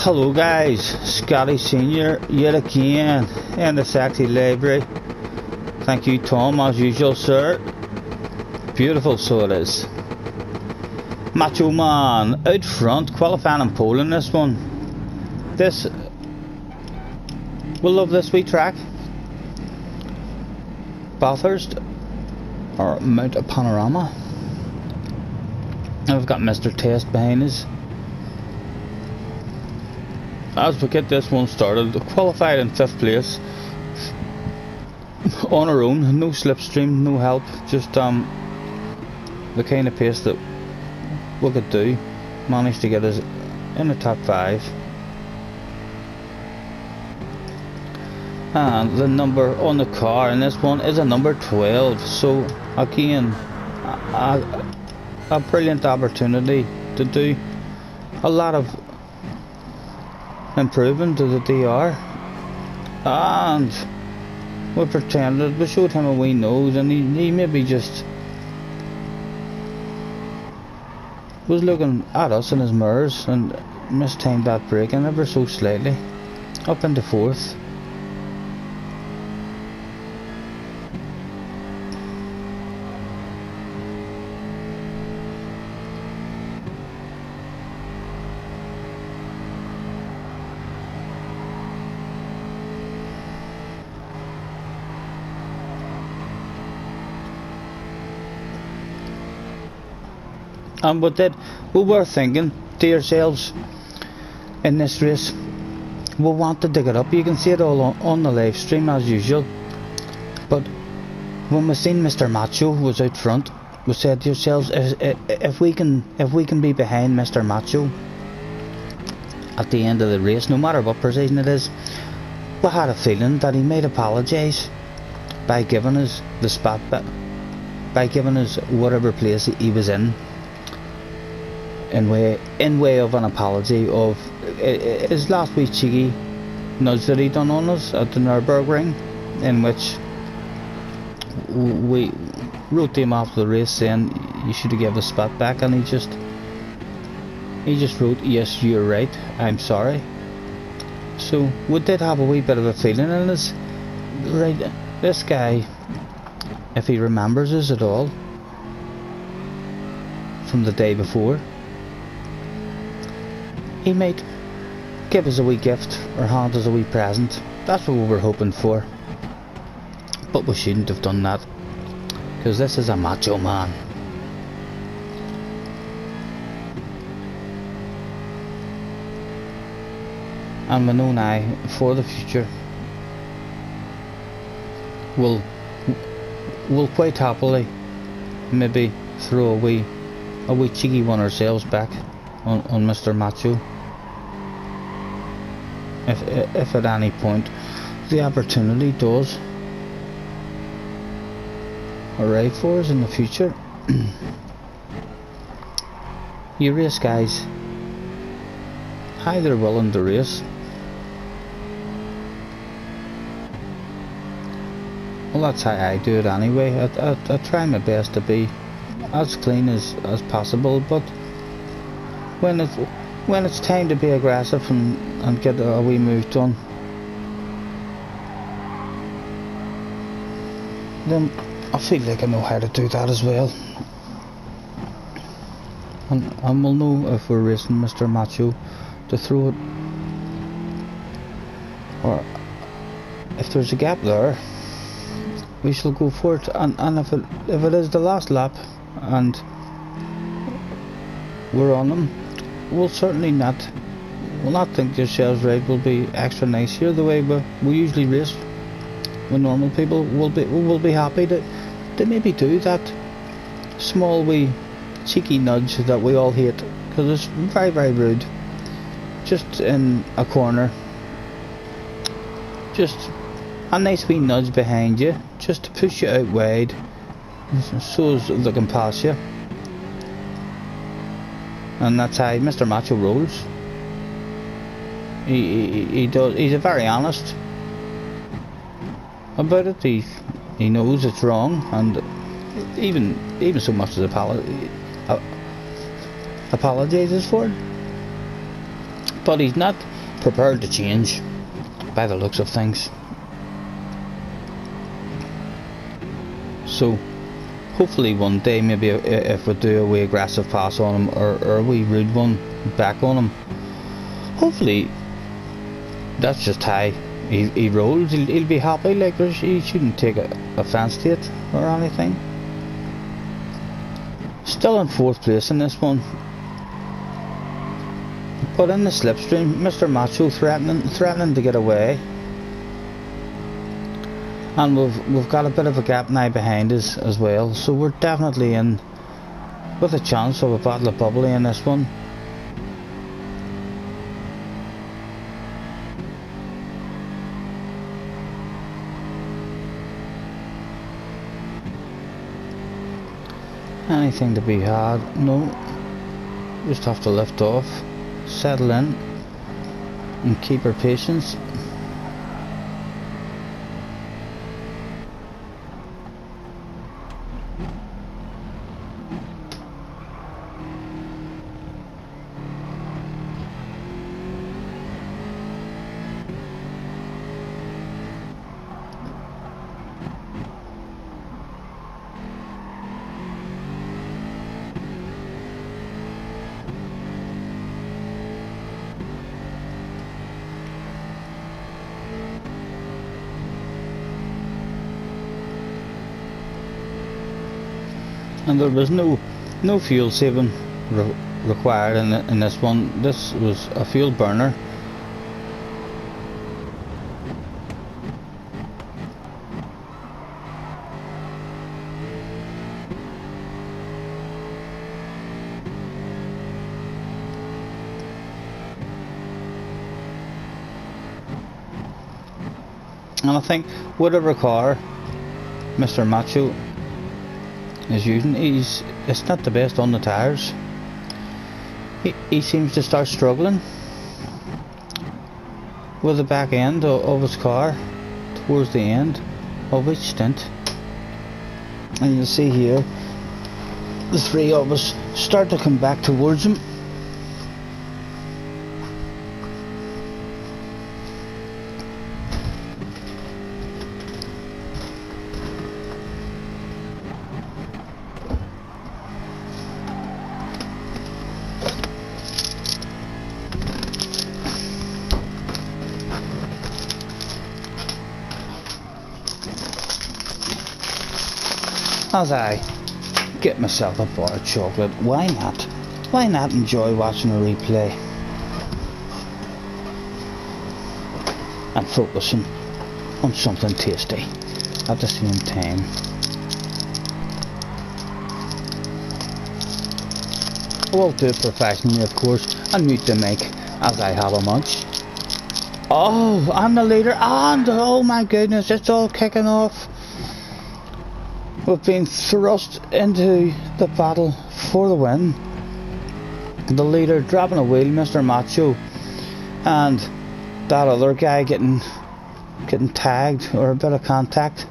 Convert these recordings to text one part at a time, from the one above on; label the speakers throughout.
Speaker 1: Hello guys, Scotty Senior yet again in the sexy library. Thank you Tom as usual sir. Beautiful so it is. Macho Man out front, qualifying in Poland this one. We'll love this wee track. Bathurst or Mount Panorama. And we've got Mr. Test behind us. As we get this one started, qualified in 5th place on our own, no slipstream, no help, just the kind of pace that we could do. Managed to get us in the top 5. And the number on the car in this one is a number 12, so again a brilliant opportunity to do a lot of improvement to the DR, and we showed him a wee nose, and he maybe just was looking at us in his mirrors and mistimed that braking ever so slightly up into 4th. And we were thinking to ourselves in this race, we wanted to get up. You can see it all on the live stream as usual. But when we seen Mr. Macho was out front, we said to ourselves, if we can be behind Mr. Macho at the end of the race, no matter what precision it is, we had a feeling that he might apologise by giving us the spot, by giving us whatever place he was in way of an apology of his last wee cheeky nudge that he done on us at the Nürburgring, in which we wrote to him after the race saying you should have given the spot back, and he just wrote, yes you're right, I'm sorry. So we did have a wee bit of a feeling in us, right, this guy, if he remembers us at all from the day before, he might give us a wee gift or hand us a wee present. That's what we were hoping for. But we shouldn't have done that, because this is a macho man. And we know now, for the future, we'll quite happily maybe throw a wee cheeky one ourselves back on Mr. Macho. If at any point the opportunity does arrive for us in the future. You race guys, either willing to race. Well, that's how I do it anyway. I try my best to be as clean as possible, but when it's time to be aggressive and get a wee move done, then I feel like I know how to do that as well. And we'll know if we're racing Mr. Macho to throw it, or if there's a gap there, we shall go for it. And if it is the last lap and we're on them, we'll certainly not think to ourselves, right, we'll be extra nice here the way we usually race with normal people. We'll be happy to maybe do that small wee cheeky nudge that we all hate, because it's very, very rude. Just in a corner, just a nice wee nudge behind you, just to push you out wide, so as they can pass you. And that's how Mr. Macho rolls. He does. He's a very honest about it. He knows it's wrong, and even so much as apologizes for it. But he's not prepared to change by the looks of things. So hopefully one day, maybe if we do a wee aggressive pass on him, or a wee rude one back on him, hopefully that's just how he rolls. He'll be happy. Like, he shouldn't take offence to it or anything. Still in 4th place in this one, but in the slipstream, Mr. Macho threatening to get away, and we've got a bit of a gap now behind us as well. So we're definitely in with a chance of a battle of bubbly in this one. Anything to be had? No. Just have to lift off, settle in, and keep our patience. And there was no fuel saving required in this one. This was a fuel burner. And I think whatever car Mr. Macho is using, it's not the best on the tyres. He seems to start struggling with the back end of his car towards the end of each stint. And you'll see here the three of us start to come back towards him. As I get myself a bar of chocolate, why not? Why not enjoy watching a replay and focusing on something tasty at the same time? I will do it professionally, of course, and mute the mic as I have a munch. Oh, I'm the leader, and oh my goodness, it's all kicking off. We've been thrust into the battle for the win. The leader dropping a wheel, Mr. Macho, and that other guy getting tagged, or a bit of contact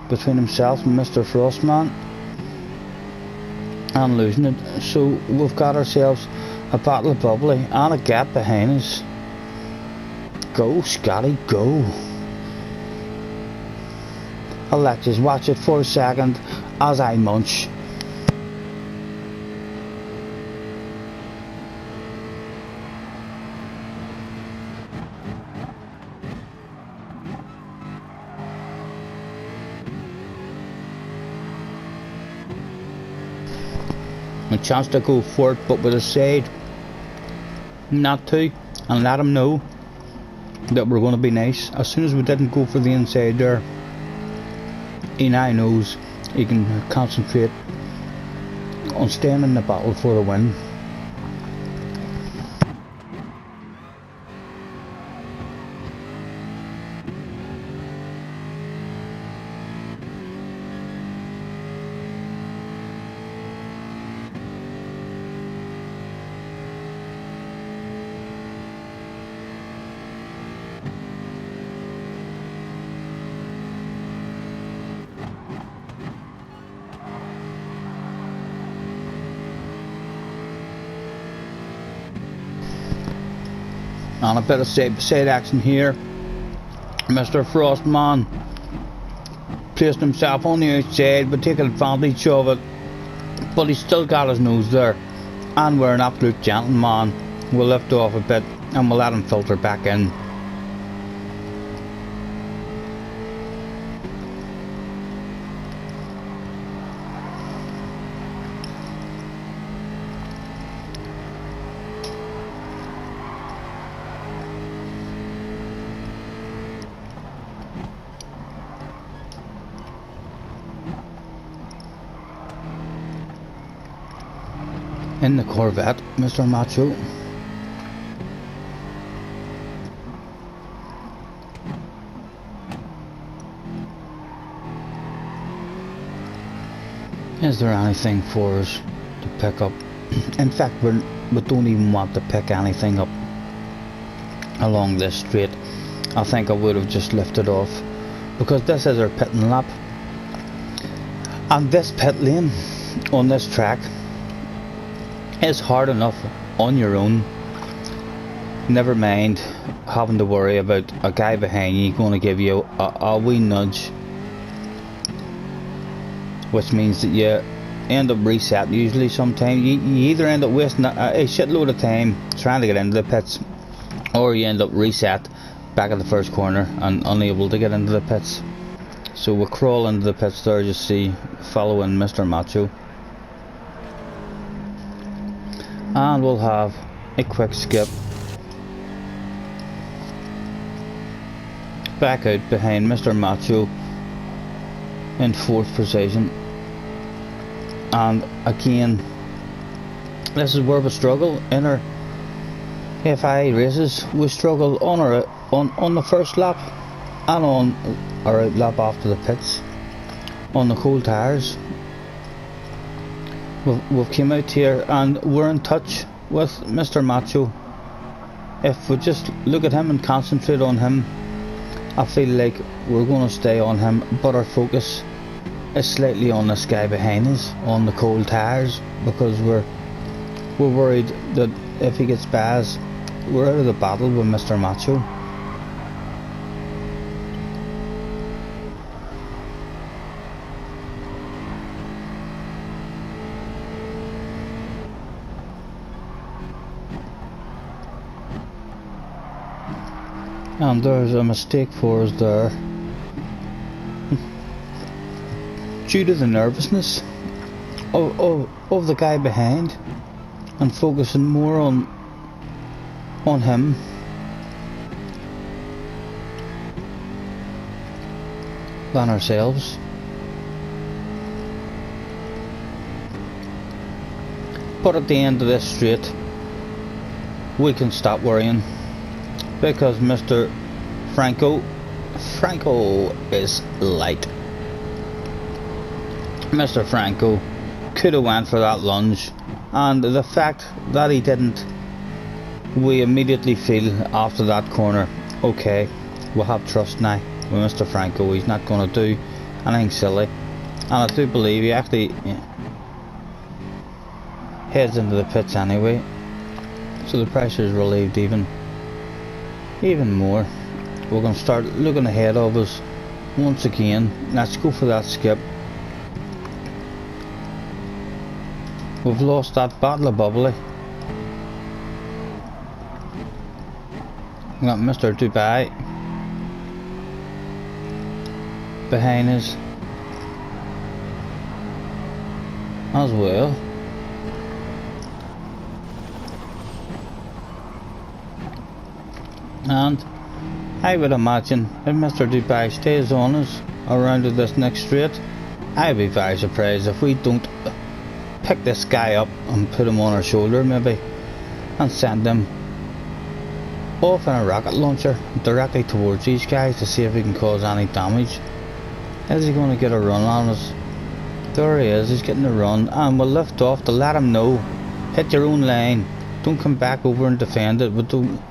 Speaker 1: between himself and Mr. Frostman, and losing it. So we've got ourselves a battle of bubbly and a gap behind us. Go, Scotty, go. Alexis, watch it for a second as I munch. A chance to go for it, but with a side not to, and let him know that we're going to be nice. As soon as we didn't go for the inside there, he now knows he can concentrate on staying in the battle for the win. And a bit of side action here. Mr. Frostman placed himself on the outside but taking advantage of it. But he's still got his nose there. And we're an absolute gentleman. We'll lift off a bit and we'll let him filter back in. In the Corvette, Mr. Macho. Is there anything for us to pick up? In fact, we don't even want to pick anything up along this straight. I think I would have just lifted off, because this is our pitting lap. And this pit lane on this track is hard enough on your own. Never mind having to worry about a guy behind you going to give you a wee nudge, which means that you end up resetting. Usually sometimes you either end up wasting a shitload of time trying to get into the pits, or you end up reset back at the first corner and unable to get into the pits. So we'll crawl into the pits there, just see, following Mr. Macho. And we'll have a quick skip back out behind Mr. Macho in 4th position. And again, this is where we struggle in our FIA races. We struggle on the first lap and on our out lap after the pits on the cold tyres. We've came out here and we're in touch with Mr. Macho. If we just look at him and concentrate on him, I feel like we're going to stay on him, but our focus is slightly on this guy behind us on the cold tyres, because we're worried that if he gets by us, we're out of the battle with Mr. Macho. And there's a mistake for us there, due to the nervousness of the guy behind, and focusing more on him than ourselves. But at the end of this straight, we can stop worrying, because Mr. Franco is light. Mr. Franco could have went for that lunge, and the fact that he didn't, we immediately feel after that corner, okay, we'll have trust now with Mr. Franco. He's not going to do anything silly, and I do believe he actually heads into the pits anyway, so the pressure is relieved even more. We're going to start looking ahead of us once again. Let's go for that skip. We've lost that battle of bubbly. We got Mr. Dubai behind us as well. And I would imagine if Mr. Dubai stays on us around this next straight, I'd be very surprised if we don't pick this guy up and put him on our shoulder maybe, and send him off in a rocket launcher directly towards these guys to see if he can cause any damage. Is he going to get a run on us? There he is, he's getting a run, and we'll lift off to let him know, hit your own line, don't come back over and defend it. But don't,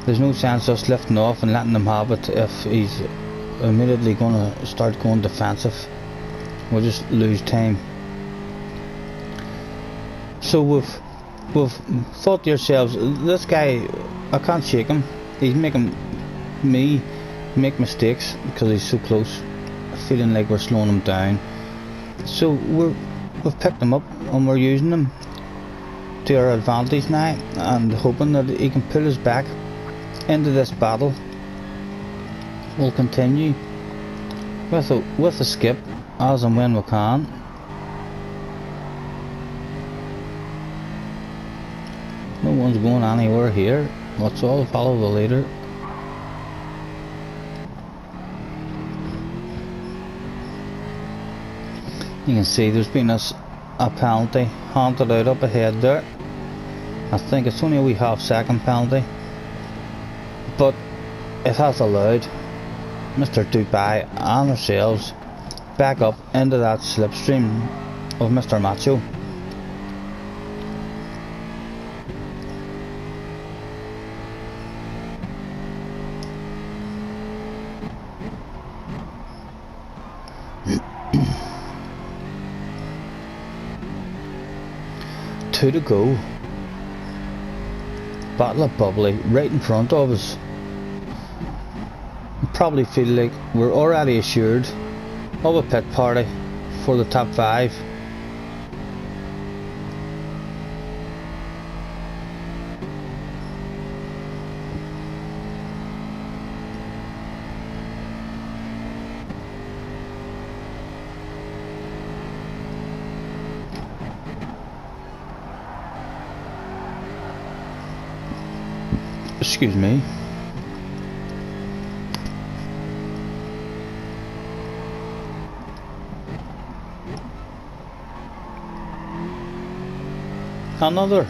Speaker 1: there's no sense us lifting off and letting him have it if he's immediately going to start going defensive. We'll just lose time. So we've we've thought to yourselves, this guy, I can't shake him. He's making me make mistakes because he's so close, feeling like we're slowing him down. So we've picked him up and we're using him to our advantage now, and hoping that he can pull us back into this battle. We'll continue with a skip as and when we can. No one's going anywhere here. Let's all follow the leader. You can see there's been a penalty handed out up ahead there. I think it's only a wee half-second penalty, but it has allowed Mr. Dubai and ourselves back up into that slipstream of Mr. Macho. Two to go. Battle of Bubbly right in front of us. Probably feel like we're already assured of a pit party for the top 5. Excuse me. Another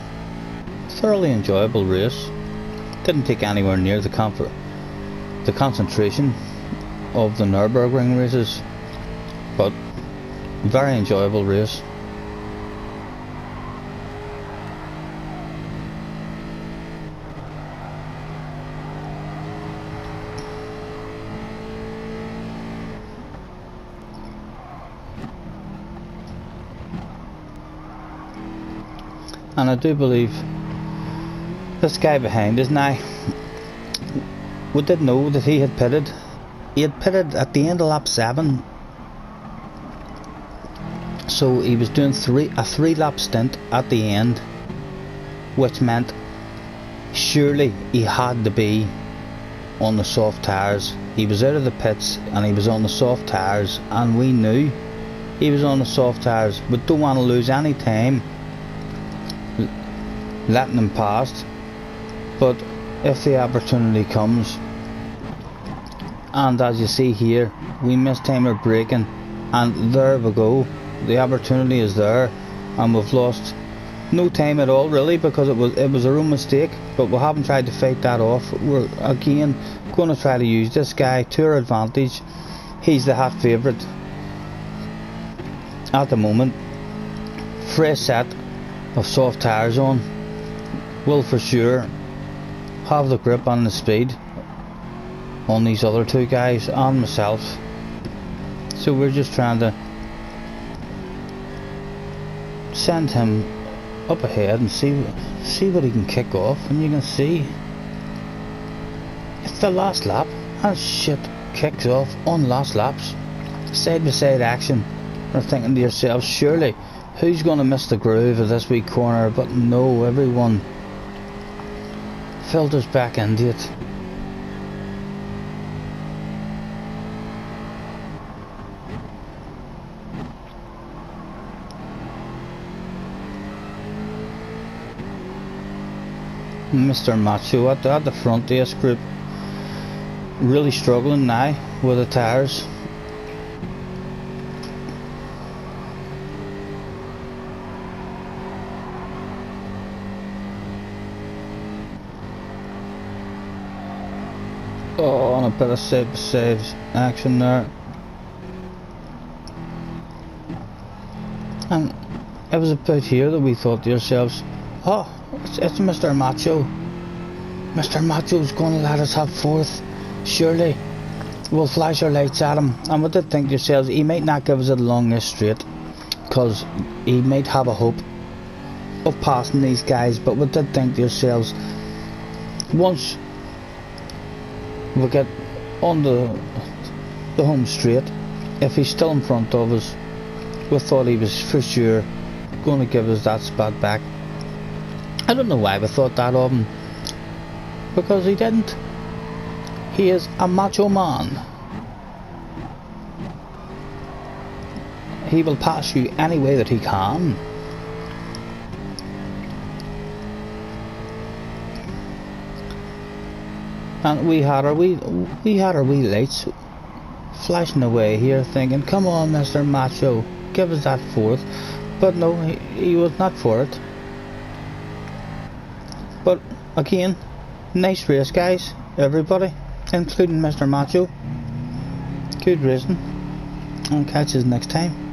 Speaker 1: thoroughly enjoyable race. Didn't take anywhere near the concentration of the Nürburgring races, but very enjoyable race. And I do believe this guy behind us now, we did know that he had pitted. He had pitted at the end of lap 7. So he was doing a 3-lap stint at the end, which meant surely he had to be on the soft tyres. He was out of the pits and he was on the soft tyres, and we knew he was on the soft tyres. We don't want to lose any time letting him past, but if the opportunity comes, and as you see here, we mistime our braking, and there we go, the opportunity is there, and we've lost no time at all really, because it was our own mistake, but we haven't tried to fight that off. We're again going to try to use this guy to our advantage. He's the hot favourite at the moment. Fresh set of soft tyres on will for sure have the grip and the speed on these other two guys and myself. So we're just trying to send him up ahead and see what he can kick off. And you can see it's the last lap, and shit kicks off on last laps. Side by side action. You're thinking to yourself, surely who's going to miss the groove of this wee corner? But no, everyone filters back into it. Mr. Macho at the front of this group, really struggling now with the tyres. Oh, and a bit of side by side action there. And it was about here that we thought to ourselves, oh, it's Mr. Macho. Mr. Macho's going to let us have fourth. Surely we'll flash our lights at him. And we did think to ourselves, he might not give us it along this straight, because he might have a hope of passing these guys, but we did think to ourselves, once we get on the home straight, if he's still in front of us, we thought he was for sure going to give us that spot back. I don't know why we thought that of him, because he didn't. He is a macho man. He will pass you any way that he can. And we had our wee lights flashing away here, thinking, come on, Mr. Macho, give us that fourth. But no, he was not for it. But again, nice race, guys, everybody, including Mr. Macho. Good racing, and catch us next time.